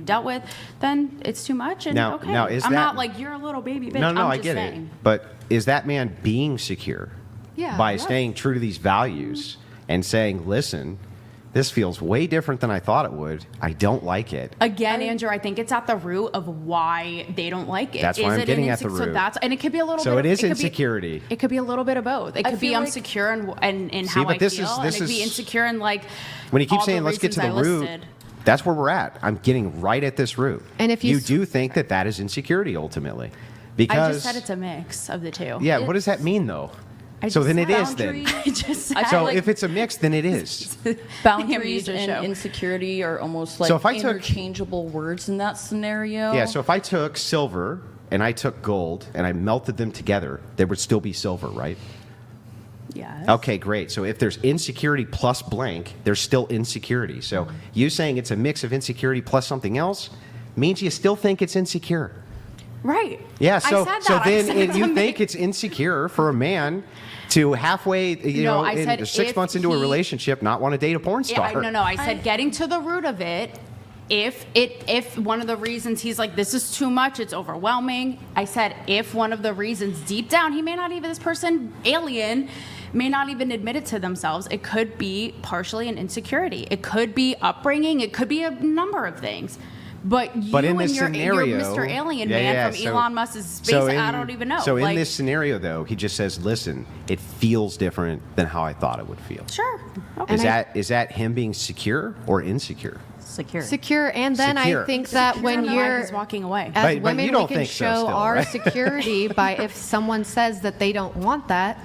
S1: dealt with, then it's too much, and
S3: Now-
S1: okay.
S3: now, is
S1: I'm
S3: that-
S1: not like you're a little baby bitch.
S3: No,
S1: I'm
S3: I
S1: just
S3: get
S1: saying.
S3: it. But is that man being secure by staying true to these values and saying, listen, this feels way different than I thought it would. I don't like it.
S1: Again, Andrew, I think it's at the root of why they don't like it.
S3: That's why
S1: Is
S3: I'm
S1: it
S3: getting
S1: an
S3: at the
S1: insec- So
S3: root.
S1: that's, and it could be a little
S3: So
S1: bit.
S3: it is
S1: could be-
S3: insecurity.
S1: It could be a little bit of both. It could be
S9: feel
S1: I'm
S9: like-
S1: secure in
S3: See,
S1: how
S3: but
S1: I
S3: this
S1: feel,
S3: is-
S1: and
S3: this
S1: it could be
S3: is-
S1: insecure in like.
S3: When you keep
S1: all
S3: saying,
S1: the
S3: let's get to the
S1: reasons I
S3: root,
S1: listed.
S3: that's where we're at. I'm getting right at this root.
S4: And if you
S3: do think that is insecurity ultimately.
S1: I
S3: Because
S1: just said it's a mix of the two.
S3: yeah, what does that mean though?
S1: I
S3: So
S1: just
S3: then it
S1: said
S3: is then.
S9: boundaries.
S1: I just said.
S9: I feel
S3: So
S9: like-
S3: if it's a mix, then it is.
S9: Boundaries
S1: Amnesia show.
S9: and insecurity are almost like
S3: So if I took-
S9: interchangeable words in that scenario.
S3: Yeah, so if I took silver and I took gold and I melted them together, there would still be silver, right?
S1: Yes.
S3: Okay, great. So if there's insecurity plus blank, there's still insecurity. So you saying it's a mix of insecurity plus something else means you still think it's insecure.
S1: Right.
S3: Yeah, so
S1: I said
S3: so
S1: that. I
S3: then
S1: said
S3: and
S1: it's
S3: you
S1: a
S3: think
S1: mix.
S3: it's insecure for a man to halfway,
S1: No, I said
S3: 6
S1: if
S3: months into a
S1: he-
S3: relationship, not want to date a porn
S1: Yeah,
S3: star.
S1: no. I said getting to the root of it. If one of the reasons he's like, this is too much, it's overwhelming. I said if one of the reasons deep down, he may not even, this person, alien, may not even admit it to themselves. It could be partially an insecurity. It could be upbringing. It could be a number of things. But you
S3: But in
S1: and
S3: this
S1: your
S3: scenario,
S1: Mr. Alien
S3: Yeah,
S1: man
S3: yeah,
S1: from
S3: so-
S1: Elon Musk's space,
S3: so
S1: I don't even know.
S3: So in
S1: Like,
S3: this scenario, though, he just says, "Listen, it feels different than how I thought it would feel."
S1: sure. Okay.
S3: Is that him being secure or insecure?
S5: secure.
S4: secure, and then
S3: Secure.
S4: I think that when
S1: Secure.
S4: you're
S1: He's walking away.
S4: as
S3: But you
S4: women,
S3: don't
S4: we can
S3: think so
S4: show
S3: still,
S4: our
S3: right?
S4: security by if someone says that they don't want that,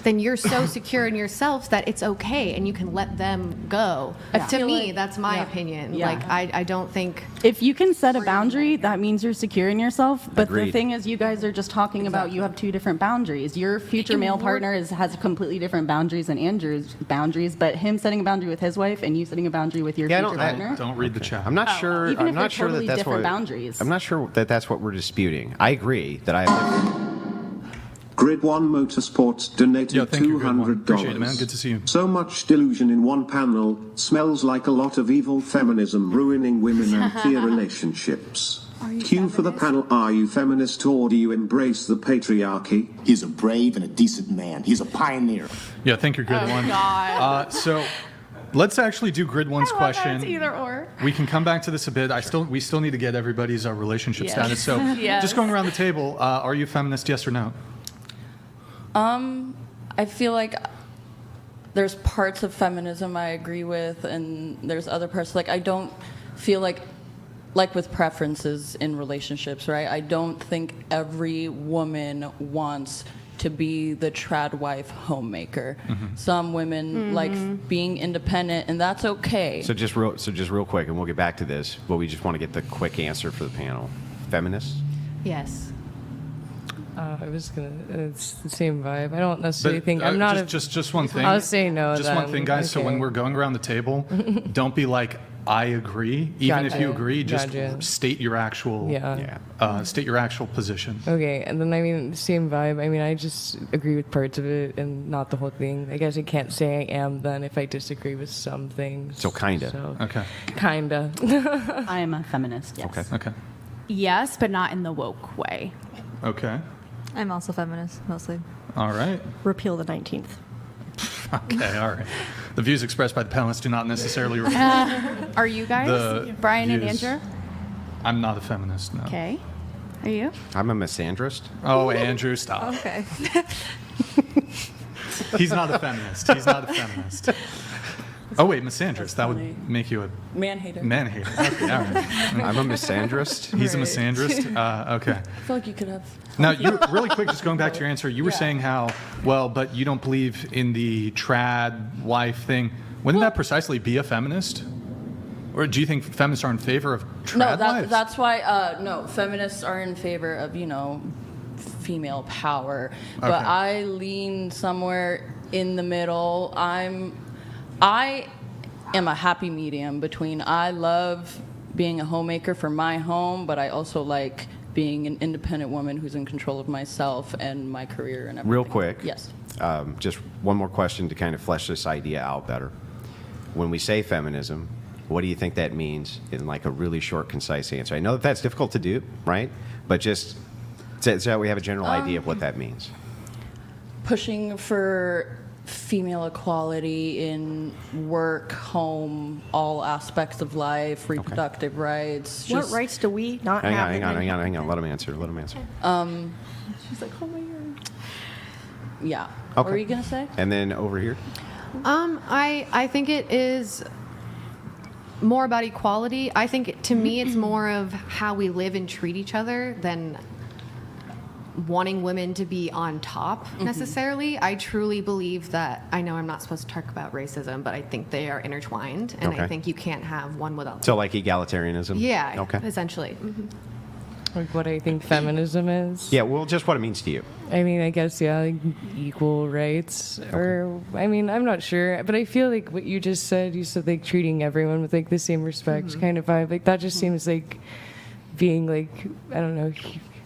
S4: then you're so secure in yourself that it's okay and you can let them go. To me, that's my opinion.
S5: Yeah.
S4: Like, I don't think...
S5: If you can set a boundary, that means you're secure in yourself. But
S3: Agreed.
S5: the thing is, you guys are just talking about you have two different boundaries. Your future male partner has completely different boundaries than Andrew's boundaries, but him setting a boundary with his wife and you setting a boundary with your future partner.
S2: Don't read the chat.
S3: I'm not sure.
S5: Even if
S3: I'm
S5: they're
S3: not sure
S5: totally
S3: that that's
S5: different
S3: what
S5: boundaries.
S3: I'm not sure that that's what we're disputing. I agree that I have.
S7: Grid One Motorsports donated
S2: Yo, thank you, Grid One.
S7: $200.
S2: Appreciate it, man. Good to see you.
S7: So much delusion in one panel. Smells like a lot of evil feminism ruining women and queer relationships. Q for the panel. Are you feminist or do you embrace the patriarchy?
S10: He's a brave and a decent man. He's a pioneer.
S2: Yeah, thank you, Grid One.
S1: God.
S2: So let's actually do Grid One's question.
S1: It's either or.
S2: We can come back to this a bit. We still need to get everybody's relationship status. So
S1: Yes.
S2: just going around the table, are you feminist, yes or no?
S9: I feel like there's parts of feminism I agree with, and there's other parts like I don't feel like with preferences in relationships, right? I don't think every woman wants to be the trad wife homemaker. Some women like being independent, and that's okay.
S3: So just real quick, and we'll get back to this, but we just want to get the quick answer for the panel. Feminist?
S4: Yes.
S11: I was it's the same vibe. I don't necessarily think I'm not
S2: just one thing.
S11: I'll say no.
S2: Just
S11: then.
S2: one thing, guys. So
S11: Okay.
S2: when we're going around the table, don't be like, I agree. Even if you
S11: Gotcha.
S2: agree, just
S11: Gotcha.
S2: state your actual state your actual position.
S11: Okay, and then I mean same vibe. I mean I just agree with parts of it and not the whole thing. I guess I can't say I am then if I disagree with some things.
S3: So kinda.
S2: Okay.
S11: Kinda.
S5: I am a feminist, yes.
S2: Okay.
S1: Yes, but not in the woke way.
S2: Okay.
S12: I'm also feminist, mostly.
S2: All right.
S8: Repeal the 19th.
S2: Okay. All right. The views expressed by the panelists do not necessarily reflect.
S1: Are you guys?
S2: The
S1: Brian and
S2: views-
S1: Andrew?
S2: I'm not a feminist. No.
S1: Okay. Are you?
S3: I'm a misandrist.
S2: Oh, Andrew, stop.
S12: Okay.
S2: He's not a feminist. He's not a feminist. Oh wait, misandrist. That
S9: funny.
S2: would make you a
S9: Man hater.
S2: man hater. Okay, all right.
S3: I'm a misandrist.
S2: He's a misandrist. Okay.
S9: I feel like you could have.
S2: Now, you really quick, just going back to your answer, you were saying how but you don't believe in the trad wife thing. Wouldn't that precisely be a feminist? Or do you think feminists are in favor of trad wives?
S9: That's why no, feminists are in favor of female power, but
S2: Okay.
S9: I lean somewhere in the middle. I am a happy medium between I love being a homemaker for my home, but I also like being an independent woman who's in control of myself and my career and everything.
S3: Real quick.
S9: Yes.
S3: Just one more question to kind of flesh this idea out better. When we say feminism, what do you think that means in like a really short, concise answer? I know that that's difficult to do, right? But just so that we have a general idea of what that means.
S9: Pushing for female equality in work, home, all aspects of life, reproductive rights.
S8: What
S9: just-
S8: rights do we not
S3: Hang
S8: have?
S3: on. Let him answer.
S9: She's like, oh my God. Yeah.
S3: Okay.
S9: What were you going to say?
S3: And then over here.
S4: I think it is more about equality. I think to me it's more of how we live and treat each other than wanting women to be on top necessarily. I truly believe that, I know I'm not supposed to talk about racism, but I think they are intertwined, and
S3: Okay.
S4: I think you can't have one without the
S3: So like egalitarianism?
S4: Yeah,
S3: Okay.
S4: essentially.
S11: Like what I think feminism is.
S3: Yeah, well, just what it means to you.
S11: I mean, I guess, like equal rights. Or, I mean, I'm not sure. But I feel like what you said like treating everyone with like the same respect kind of vibe. Like that just seems like being like, I don't know,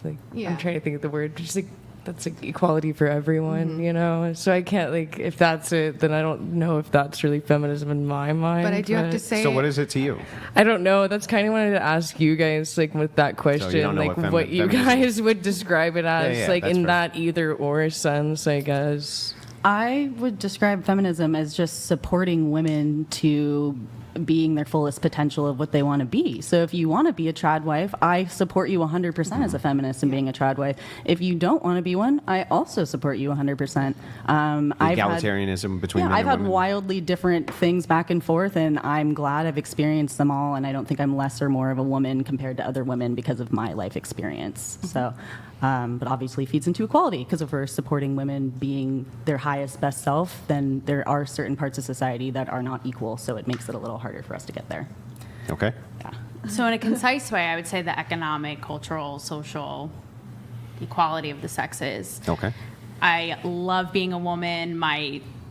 S11: like, I'm trying to think of the word. Just like, that's like equality for everyone, you know? So I can't like, if that's it, then I don't know if that's really feminism in my mind.
S4: But I do have to say,
S3: So what is it to you?
S11: I don't know. That's kind of wanted to ask you guys, like with that question,
S3: don't know
S11: like
S3: what
S11: what you
S3: feminism
S11: guys would describe it as,
S3: yeah,
S11: like
S3: that's
S11: in
S3: fair.
S11: that either or sense, I guess.
S5: I would describe feminism as just supporting women to being their fullest potential of what they want to be. So if you want to be a trad wife, I support you 100% as a feminist in being a trad wife. If you don't want to be one, I also support you 100%.
S3: Egalitarianism between men
S5: I've
S3: and
S5: had
S3: women.
S5: wildly different things back and forth, and I'm glad I've experienced them all, and I don't think I'm less or more of a woman compared to other women because of my life experience. So, but obviously feeds into equality, because if we're supporting women being their highest best self, then there are certain parts of society that are not equal, so it makes it a little harder for us to get there.
S3: Okay.
S5: Yeah.
S1: So in a concise way, I would say the economic, cultural, social equality of the sexes.
S3: Okay.
S1: I love being a woman.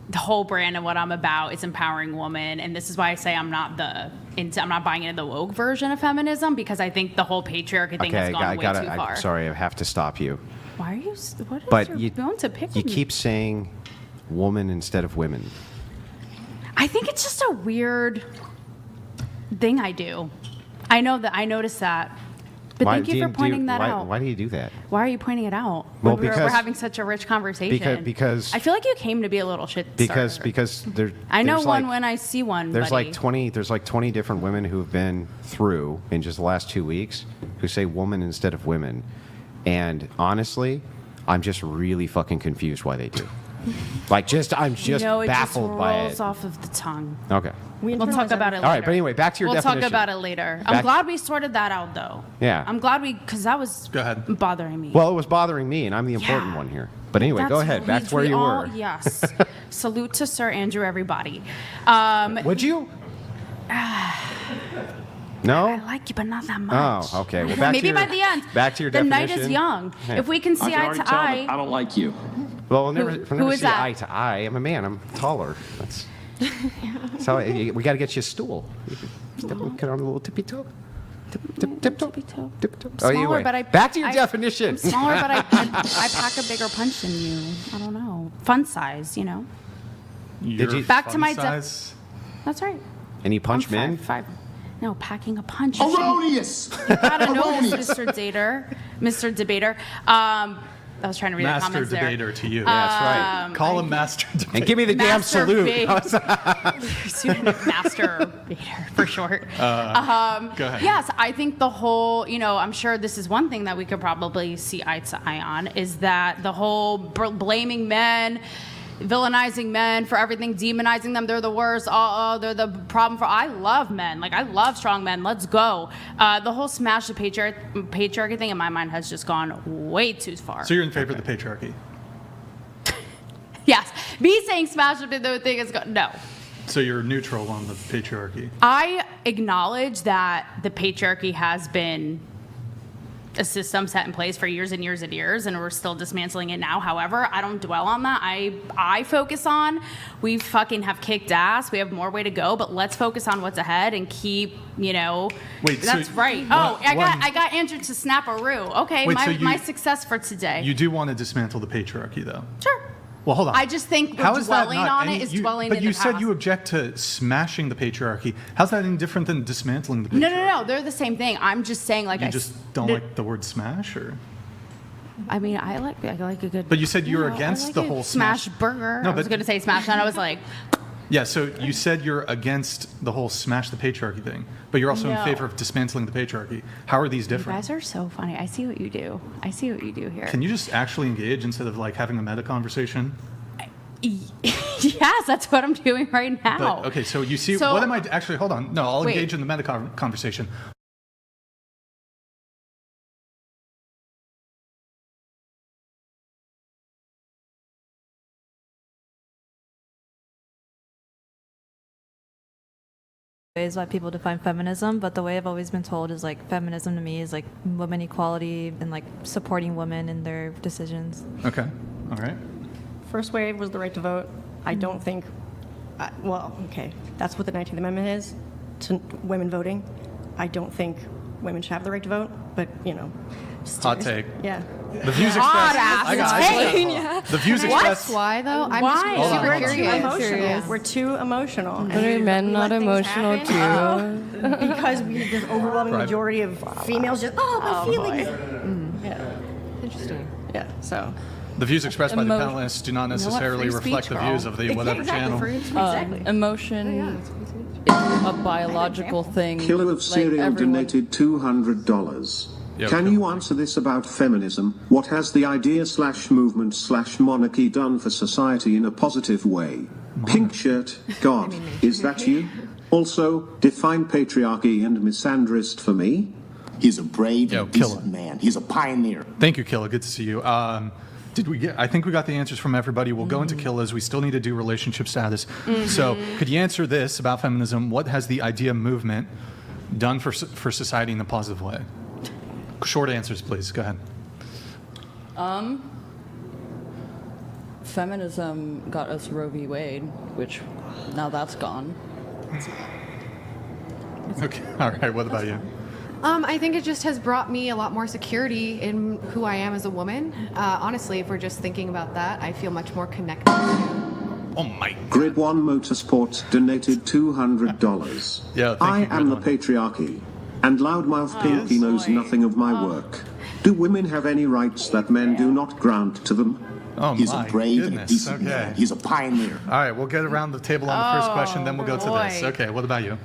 S1: The whole brand of what I'm about is empowering women, and this is why I say I'm not buying into the woke version of feminism, because I think the whole patriarchy thing has gone way too far.
S3: Sorry, I have to stop you.
S1: Why are you? What is
S3: But
S1: your
S3: you
S1: bone to pick
S3: you
S1: with me?
S3: keep saying woman instead of women.
S1: I think it's just a weird thing I do. I know that I noticed that. But thank you for pointing that out.
S3: Why do you do that?
S1: Why are you pointing it out?
S3: Well,
S1: When we're
S3: because-
S1: having such a rich conversation.
S3: Because
S1: I feel like you came to be a little shit
S3: because
S1: starter.
S3: there.
S1: I know
S3: there's
S1: one
S3: like,
S1: when I see one.
S3: There's
S1: buddy.
S3: like 20 different women who've been through in just the last 2 weeks who say woman instead of women, and honestly, I'm just really fucking confused why they do. I'm just baffled by
S1: rolls
S3: it.
S1: off of the tongue.
S3: Okay.
S1: We'll talk about it later.
S3: All right, but anyway, back to your
S1: We'll
S3: definition.
S1: talk about it later. I'm
S3: Back-
S1: glad we sorted that out, though.
S3: Yeah.
S1: I'm glad because that was
S2: Go ahead.
S1: bothering me.
S3: Well, it was bothering me, and I'm the important
S1: Yeah.
S3: one here. But anyway, go
S1: That's-
S3: ahead. Back to where
S1: we
S3: you
S1: all-
S3: were.
S1: Yes. Salute to Sir Andrew, everybody.
S3: Would you? No?
S1: I like you, but not that much.
S3: Oh, okay. Well, back
S1: Maybe
S3: to your,
S1: by the end.
S3: Back to your
S1: the
S3: definition.
S1: night is young.
S3: Hey.
S1: If we can see eye to eye.
S10: I don't like you.
S3: Well, we'll never,
S1: Who
S3: we'll never
S1: is
S3: see
S1: that?
S3: eye to eye. I'm a man. I'm taller. That's so we got to get you a stool. You can get on a little tippy toe. Tiptoe. Oh,
S1: Smaller,
S3: anyway,
S1: but
S3: back to your definition.
S1: I'm smaller, but I pack a bigger punch than you. I don't know. Fun size, you know.
S2: Your
S3: you-
S1: Back to
S2: fun
S1: my
S2: size.
S1: That's right.
S3: And you punch
S1: I'm
S3: men?
S1: five. No, packing a punch.
S10: Erroneous!
S1: You gotta know this, Mr. Dater, Mr. Debater. I was trying to read the
S2: Master
S1: comments there.
S2: debater to you.
S3: Yeah, that's right.
S2: Call him master debater.
S3: And give me the damn salute.
S1: Masturbator for short.
S2: Go ahead.
S1: Yes, I think the whole, I'm sure this is one thing that we could probably see eye to eye on, is that the whole blaming men, villainizing men for everything, demonizing them, they're the worst, they're the problem for, I love men, I love strong men, let's go. The whole smash the patriarchy thing in my mind has just gone way too far.
S2: So you're in favor of the patriarchy.
S1: Yes, me saying smash the thing is no.
S2: So you're neutral on the patriarchy.
S1: I acknowledge that the patriarchy has been a system set in place for years and years and years, and we're still dismantling it now. However, I don't dwell on that. I focus on, we fucking have kicked ass. We have more way to go, but let's focus on what's ahead and keep,
S2: Wait,
S1: that's
S2: so
S1: right. I got Andrew to snap a roo. Okay,
S2: Wait, so
S1: my success for today.
S2: You do want to dismantle the patriarchy, though?
S1: Sure.
S2: Well, hold on.
S1: I just think
S2: How is that
S1: dwelling
S2: not
S1: on
S2: any-
S1: it is
S2: you-
S1: dwelling
S2: But
S1: in
S2: you
S1: the
S2: said
S1: past.
S2: you object to smashing the patriarchy. How's that any different than dismantling the patriarchy?
S1: No. They're the same thing. I'm just saying,
S2: You just don't like the word smash, or?
S1: I mean, I like a good.
S2: But you said you were
S1: I
S2: against
S1: like
S2: the
S1: a
S2: whole
S1: smash burger.
S2: No,
S1: I was
S2: but-
S1: going to say smash, and I was like,
S2: Yeah, so you said you're against the whole smash the patriarchy thing, but you're also in
S1: No.
S2: favor of dismantling the patriarchy. How are these
S1: you
S2: different?
S1: guys are so funny. I see what you do. Here.
S2: Can you just actually engage instead of having a meta conversation?
S1: Yes, that's what I'm doing right now.
S2: But, okay, so you see,
S1: So-
S2: what am I actually? Hold on, no, I'll
S1: Wait.
S2: engage in the meta conversation.
S12: Ways why people define feminism, but the way I've always been told is feminism to me is women equality and supporting women in their decisions.
S2: Okay, all right.
S8: First wave was the right to vote. I don't think, that's what the 19th Amendment is, to women voting. I don't think women should have the right to vote, but,
S2: Hot take.
S8: Yeah.
S2: The views expressed. I got it. The views expressed.
S4: Why though? I'm
S1: Why?
S4: just super
S2: Hold on.
S8: We're too
S4: curious.
S8: emotional. We're too emotional.
S11: But are men not emotional too?
S8: Because the overwhelming
S2: Right.
S8: majority of females just, my feelings. Yeah.
S4: Interesting.
S8: Yeah, so.
S2: The views expressed by the
S9: Emo-
S2: panelists do not necessarily
S1: Free
S2: reflect
S1: speech,
S2: the views of the whatever channel.
S1: Exactly.
S9: Emotion a biological thing.
S7: Killer of Cereal donated $200.
S2: Yeah,
S7: Can
S2: okay.
S7: you answer this about feminism? What has the idea/movement/monarchy done for society in a positive way? Pink shirt, God, is that you? Also, define patriarchy and misandrist for me.
S10: He's a brave
S2: Yo,
S10: and decent
S2: Killer.
S10: man. He's a pioneer.
S2: Thank you, Killa. Good to see you. Did we get? I think we got the answers from everybody. We'll go into Killa's. We still need to do relationship status. So, could you answer this about feminism? What has the idea movement done for society in a positive way? Short answers, please. Go ahead.
S9: Feminism got us Roe v. Wade, which now that's gone.
S2: Okay. All right. What about you?
S4: I think it just has brought me a lot more security in who I am as a woman. Honestly, if we're just thinking about that, I feel much more connected.
S2: Oh my.
S7: Grid 1 Motorsports donated $200.
S2: Yeah, thank
S7: I
S2: you,
S7: am the
S2: Grid 1.
S7: patriarchy, and loudmouth Pinky knows nothing of my work. Do women have any rights that men do not grant to them?
S2: Oh
S10: He's
S2: my
S10: a brave and a
S2: goodness.
S10: decent
S2: Okay.
S10: man. He's a pioneer.
S2: All right. We'll get around the table on the first question, then we'll go to this.
S1: boy.
S2: Okay. What about you?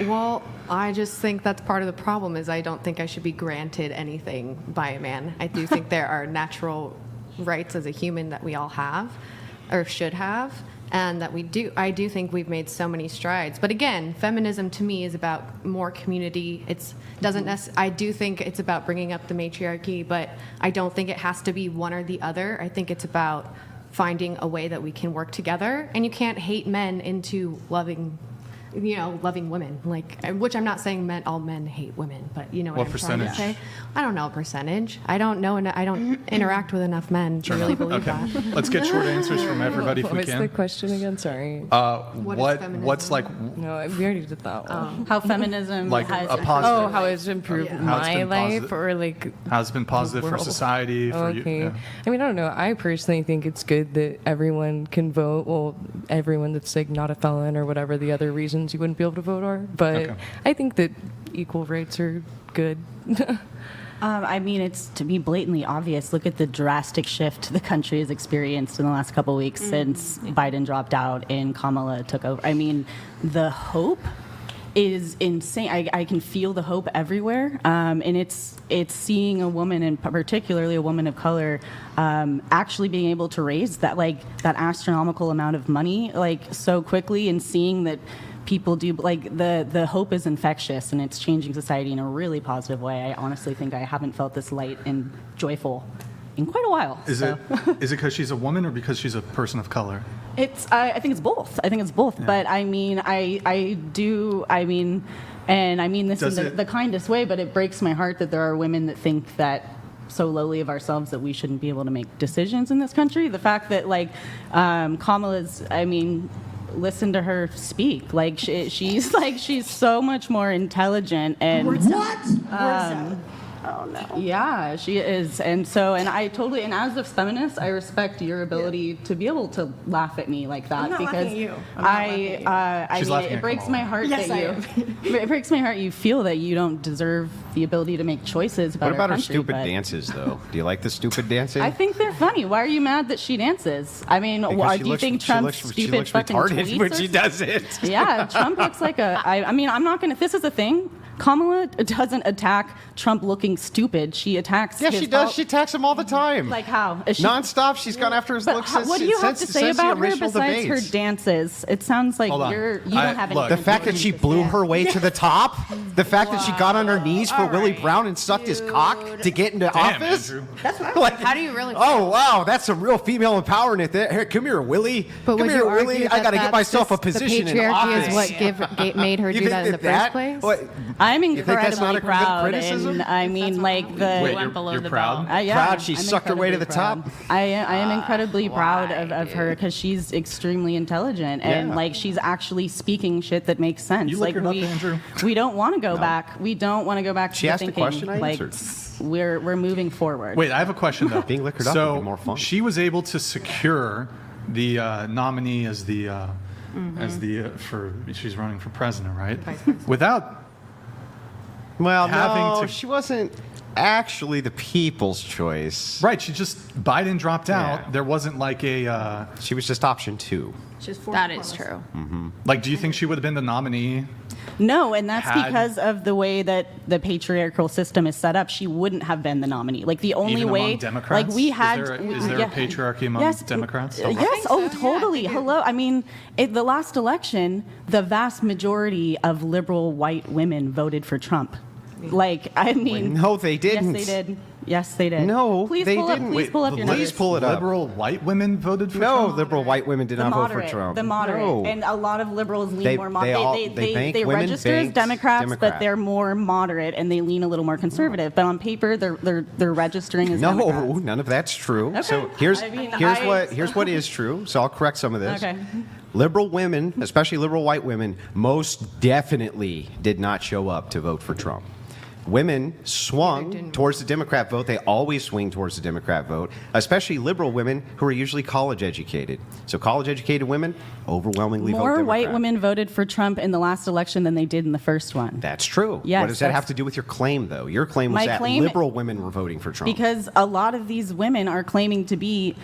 S4: Well, I just think that's part of the problem is I don't think I should be granted anything by a man. I do think there are natural rights as a human that we all have or should have and that I do think we've made so many strides. But again, feminism to me is about more community. I do think it's about bringing up the matriarchy, but I don't think it has to be one or the other. I think it's about finding a way that we can work together, and you can't hate men into loving women, which I'm not saying all men hate women, but you know what I'm trying to
S2: percentage?
S4: say. I don't know a percentage. I don't know, and I don't interact with enough men to really believe
S2: Okay.
S4: that.
S2: Let's get short answers from everybody if
S11: What
S2: we
S11: was the
S2: can.
S11: question again? Sorry.
S2: What's like
S11: No, we already did that one.
S5: How feminism
S2: like
S5: has
S2: a positive?
S11: Oh, how it's improved
S2: How it's
S11: my
S2: been
S11: life,
S2: positive.
S11: or like
S2: Has it been positive for
S11: world.
S2: society? For you?
S11: Okay.
S2: Yeah.
S11: I mean, I don't know. I personally think it's good that everyone can vote. Well, everyone that's like not a felon or whatever the other reasons you wouldn't be able to vote are. But
S2: Okay.
S11: I think that equal rights are good.
S5: I mean, it's to be blatantly obvious. Look at the drastic shift the country has experienced in the last couple of weeks since Biden dropped out and Kamala took over. I mean, the hope is insane. I can feel the hope everywhere, and it's seeing a woman, and particularly a woman of color, actually being able to raise that astronomical amount of money so quickly, and seeing that people do the hope is infectious, and it's changing society in a really positive way. I honestly think I haven't felt this light and joyful in quite a while.
S2: Is it because she's a woman or because she's a person of color?
S5: I think it's both.
S2: Yeah.
S5: But I mean, and I mean this in the kindest way, but it breaks my heart that there are women that think that so lowly of ourselves that we shouldn't be able to make decisions in this country. The fact that Kamala's, listen to her speak. She's so much more intelligent and
S10: What?
S5: yeah, she is. And as a feminist, I respect your ability to be able to laugh at me like that.
S8: I'm not
S5: because
S8: laughing at you. I'm not laughing at you.
S2: She's laughing
S5: it
S2: at
S5: breaks
S2: Kamala.
S5: my heart
S8: Yes,
S5: that
S8: I
S5: you it breaks my heart you feel that you don't deserve the ability to make choices about
S3: What about
S5: our
S3: her
S5: country,
S3: stupid
S5: but
S3: dances, though? Do you like the stupid dancing?
S5: I think they're funny. Why are you mad that she dances? I mean,
S3: Because
S5: do you think Trump's
S3: she
S5: stupid
S3: looks
S5: fucking
S3: retarded
S5: tweets
S3: when
S5: are
S3: she does it.
S5: Yeah, Trump looks like I'm not going to, this is the thing. Kamala doesn't attack Trump looking stupid. She attacks
S3: Yeah,
S5: his
S3: she does. She attacks him all the time.
S5: Like how? Is she,
S3: Non-stop, she's gone after his
S5: but
S3: looks.
S5: what do you have to say
S3: since the
S5: about her
S3: original
S5: besides
S3: debates.
S5: her dances? It sounds like
S2: Hold on.
S5: you don't have
S2: look,
S5: any.
S3: The fact that she blew her way to the top, the fact that she got on her knees for Willie Brown and sucked his cock to get into
S2: Damn,
S3: office.
S2: Andrew.
S3: That's what.
S1: How do you really
S3: Oh wow, that's some real female empowerment. There. Here, come here, Willie.
S4: But
S3: come
S4: would
S3: here,
S4: you argue
S3: Willie.
S4: that
S3: I got to get
S4: that's
S3: myself a
S4: just
S3: position
S4: the
S3: in
S4: patriarchy
S3: office.
S4: is what made her
S3: You
S4: do
S3: think
S4: that in the
S3: that-
S4: first place?
S3: what-
S5: I'm
S3: You think that's not
S5: incredibly
S3: a good
S5: proud,
S3: criticism?
S5: and I mean,
S1: Wait,
S2: you're
S1: below the
S2: proud?
S1: belt.
S5: Yeah,
S3: Proud she
S5: I'm
S3: sucked her way to the
S5: incredibly
S3: top?
S5: proud. I am incredibly proud of her because she's extremely intelligent and
S3: Yeah.
S5: she's actually speaking shit that makes sense.
S2: You licked it up, Andrew?
S5: We don't want to go back. We don't want to go back to
S3: She
S5: the
S3: asked a
S5: thinking.
S3: question, I answered.
S5: We're moving forward.
S2: Wait, I have a question though.
S3: Being liquored up
S2: so
S3: would be more fun.
S2: she was able to secure the nominee as the for she's running for president, right? Without
S3: Well,
S2: having
S3: no,
S2: to-
S3: she wasn't. actually the people's choice.
S2: Right. Biden dropped out.
S3: Yeah.
S2: There wasn't like a.
S3: She was just option 2.
S1: That is true.
S2: Like, do you think she would have been the nominee?
S5: No, and that's
S2: Had-
S5: because of the way that the patriarchal system is set up. She wouldn't have been the nominee. Like the only
S2: Even
S5: way,
S2: among Democrats?
S5: like we had,
S2: Is there a patriarchy among Democrats?
S5: Yes. Oh, totally. Hello. I mean, the last election, the vast majority of liberal white women voted for Trump. Like, I mean,
S3: No, they didn't.
S5: Yes, they did. Yes, they did.
S3: No,
S5: please
S3: they
S5: pull
S3: didn't.
S5: Up, please pull up your
S3: please
S5: numbers.
S3: pull it up.
S2: Liberal white women voted for
S3: No,
S2: Trump?
S3: liberal white women did
S5: The
S3: not
S5: moderate,
S3: vote for Trump.
S5: the moderate,
S3: No.
S5: and a lot of liberals lean
S3: They-
S5: more
S3: they
S5: moderate.
S3: all-
S5: They,
S3: they bank
S5: they
S3: women
S5: register as
S3: banked
S5: Democrats,
S3: Democrat.
S5: but they're more moderate and they lean a little more conservative. But on paper, they're registering as Democrats.
S3: No, none of that's true.
S5: Okay.
S3: So here's
S5: I mean,
S3: here's what is true. So I'll correct some of this.
S5: Okay.
S3: Liberal women, especially liberal white women, most definitely did not show up to vote for Trump. Women swung towards the Democrat vote. They always swing towards the Democrat vote, especially liberal women who are usually college educated. So college educated women overwhelmingly vote
S5: More
S3: Democrat.
S5: white women voted for Trump in the last election than they did in the first one.
S3: That's true.
S5: Yes,
S3: what does that
S5: that's-
S3: have to do with your claim, though? Your claim was
S5: My
S3: that
S5: claim-
S3: liberal women were voting for Trump.
S5: Because a lot of these women are claiming to be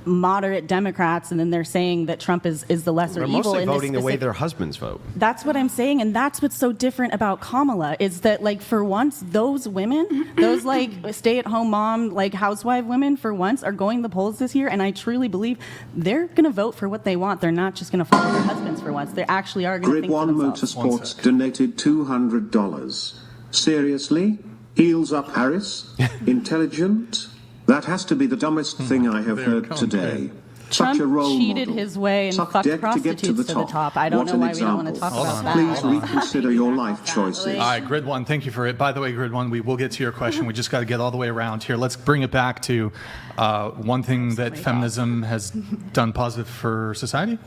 S5: moderate Democrats, and then they're saying that Trump is the lesser
S3: They're
S5: evil.
S3: mostly
S5: in this
S3: voting the way
S5: specific-
S3: their husbands vote.
S5: That's what I'm saying, and that's what's so different about Kamala is that, like, for once, those women, those like stay-at-home mom, like housewife women, for once, are going to the polls this year, and I truly believe they're going to vote for what they want. They're not just going to follow their husbands for once. They actually are going to
S7: Grid
S5: think for
S7: 1
S5: themselves.
S7: Motorsports donated $200. Seriously? Heels up, Harris? Intelligent? That has to be the dumbest thing I have
S2: They're
S7: heard
S2: going
S7: today.
S5: Trump
S7: Such a role
S5: cheated
S7: model.
S5: his way and
S7: Suck
S5: fucked
S7: dick to get
S5: prostitutes to the top. I don't
S7: What
S5: know
S7: an
S5: why we don't want to
S7: example.
S5: talk about that.
S7: Please reconsider your life choices.
S2: All right, Grid 1, thank you for it. By the way, Grid 1, we will get to your question. We just got to get all the way around here. Let's bring it back to one thing that feminism has done positive for society.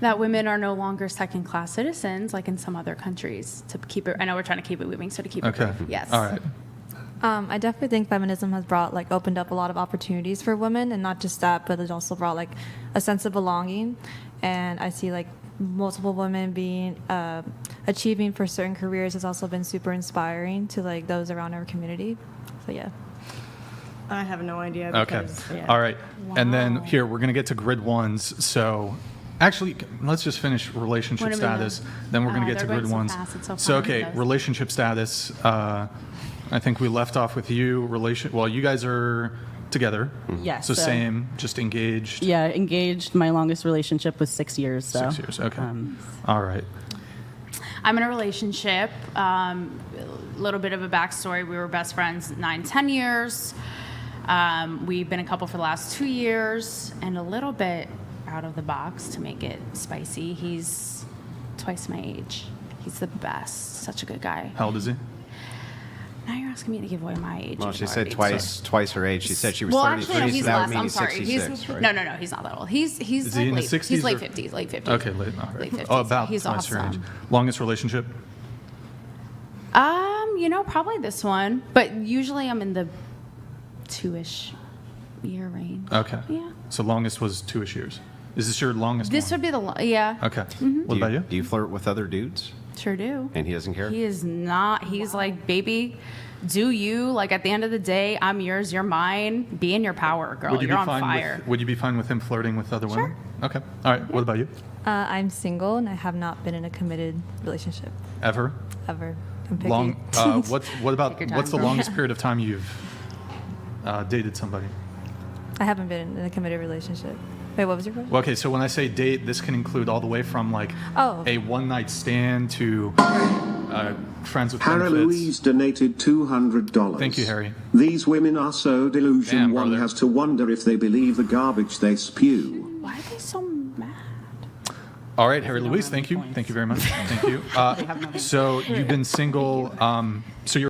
S1: That women are no longer second-class citizens like in some other countries. To keep it, I know we're trying to keep it moving, so to keep it
S2: Okay.
S1: brief. Yes.
S2: All right.
S12: I definitely think feminism has opened up a lot of opportunities for women, and not just that, but it also brought a sense of belonging. And I see multiple women being achieving for certain careers has also been super inspiring to those around our community. So yeah.
S8: I have no idea.
S2: Okay.
S8: Because, yeah.
S2: All right. And then here, we're going to get to Grid 1s. So actually, let's just finish relationship
S1: What do we know?
S2: status. Then we're going to get to
S1: they're
S2: Grid
S1: going
S2: 1s.
S1: so fast. It's so
S2: So,
S1: fun,
S2: okay,
S1: those.
S2: relationship status. I think we left off with you. Well, you guys are together.
S5: Yes,
S2: So
S5: so-
S2: same, just engaged.
S5: Yeah, engaged. My longest relationship was 6 years. So.
S2: 6 years. Okay. All right.
S1: I'm in a relationship. A little bit of a backstory. We were best friends 9-10 years. We've been a couple for the last 2 years, and a little bit out of the box to make it spicy. He's twice my age. He's the best. Such a good guy.
S2: How old is he?
S1: Now you're asking me to give away my age.
S3: Well, she
S1: already.
S3: said twice her age. She said she was
S1: Well,
S3: 33,
S1: actually, no, he's
S3: so that
S1: less.
S3: would mean
S1: I'm
S3: he's
S1: sorry.
S3: 66, right?
S1: No, he's not that old. He's
S2: Is he in
S1: late,
S2: his 60s?
S1: He's late
S2: or-
S1: 50s. Late 50s.
S2: Okay, late. All right.
S1: Late 50s.
S2: Oh, about
S1: He's
S2: twice your age.
S1: awesome.
S2: Longest relationship?
S1: Probably this one, but usually I'm in the 2-ish year range.
S2: Okay.
S1: Yeah.
S2: So longest was 2-ish years. Is this your longest
S1: This
S2: one?
S1: would be yeah.
S2: Okay.
S1: Mm-hmm.
S2: What about you?
S3: Do you flirt with other dudes?
S1: Sure do.
S3: And he doesn't care?
S1: He is not. He's like, baby, do you. Like, at the end of the day, I'm yours, you're mine. Be in your power, girl.
S2: Would you
S1: You're
S2: be
S1: on
S2: fine
S1: fire.
S2: would you be fine with him flirting with other women? Okay. All right. What about you?
S12: I'm single, and I have not been in a committed relationship
S2: Ever?
S12: ever. I'm picky.
S2: What about
S1: Take your
S2: what's the
S1: time.
S2: longest period of time you've dated somebody?
S12: I haven't been in a committed relationship. Wait, what was your question?
S2: Well, okay, so when I say date, this can include all the way from
S12: Oh.
S2: a one-night stand to friends with
S7: Harry
S2: benefits.
S7: Louise donated $200.
S2: Thank you, Harry.
S7: These women are so delusional,
S2: Damn,
S7: one
S2: brother.
S7: has to wonder if they believe the garbage they spew.
S1: Why are they so mad?
S2: All right, Harry Louise, thank you. Thank you very much. Thank you. So you've been single. So you're